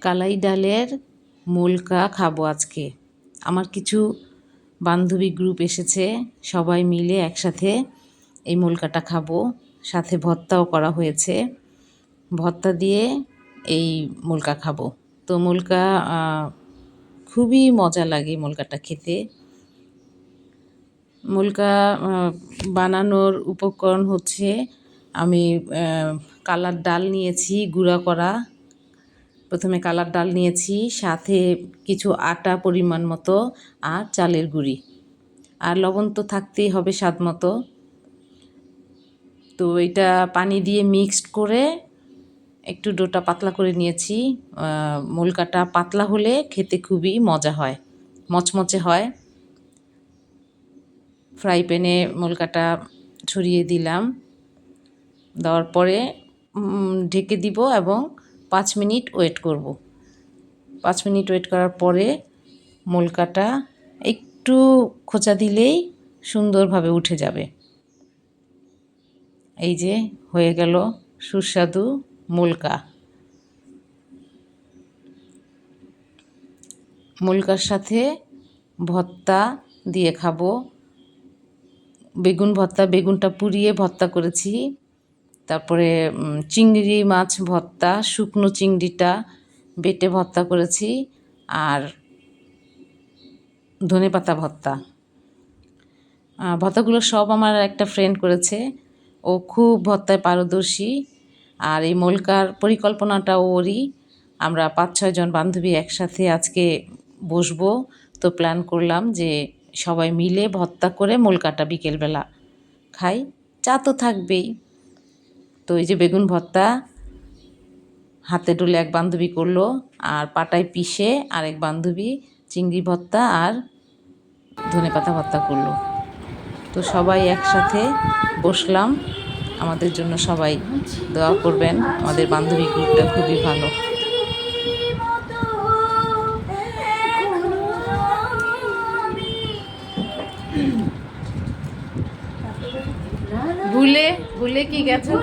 কালাই ডালের মুলকা খাবো আজকে। আমার কিছু বান্ধবী গ্রুপ এসেছে, সবাই মিলে একসাথে এই মুলকাটা খাবো। সাথে ভর্তাও করা হয়েছে, ভর্তা দিয়ে এই মুলকা খাবো। তো মুলকা খুবই মজা লাগে মুলকাটা খেতে। মুলকা বানানোর উপকরণ হচ্ছে, আমি কালার ডাল নিয়েছি গুঁড়া করা। প্রথমে কালার ডাল নিয়েছি, সাথে কিছু আটা পরিমাণ মতো, আর চালের গুঁড়ি, আর লবণ তো থাকতেই হবে স্বাদ মতো। তো এটা পানি দিয়ে মিক্সড করে একটু ডোটা পাতলা করে নিয়েছি। মুলকাটা পাতলা হলে খেতে খুবই মজা হয়, মচমচে হয়। ফ্রাই প্যানে মুলকাটা ছড়িয়ে দিলাম, দেওয়ার পরে ঢেকে দিব এবং 5 মিনিট ওয়েট করব। 5 মিনিট ওয়েট করার পরে মুলকাটা একটু খোঁচা দিলেই সুন্দরভাবে উঠে যাবে। এই যে হয়ে গেল সুস্বাদু মুলকা। মুলকার সাথে ভর্তা দিয়ে খাবো। বেগুন ভর্তা, বেগুনটা পুড়িয়ে ভর্তা করেছি। তারপরে চিংড়ি মাছ ভর্তা, শুকনো চিংড়িটা বেটে ভর্তা করেছি, আর ধনেপাতা ভর্তা। ভর্তাগুলো সব আমার একটা ফ্রেন্ড করেছে, ও খুব ভর্তায় পারদর্শী। আর এই মুলকার পরিকল্পনাটাও ওরই। আমরা 5-6 জন বান্ধবী একসাথে আজকে বসবো। তো প্ল্যান করলাম যে সবাই মিলে ভর্তা করে মুলকাটা বিকেলবেলা খাই। চা তো থাকবেই। তো এই যে বেগুন ভর্তা হাতে ডলে এক বান্ধবী করলো, আর পাটায় পিষে আরেক বান্ধবী চিংড়ি ভর্তা আর ধনেপাতা ভর্তা করলো। তো সবাই একসাথে বসলাম। আমাদের জন্য সবাই দোয়া করবেন, আমাদের বান্ধবী গ্রুপটা খুবই ভালো। ভুলে ভুলে কি গেছো?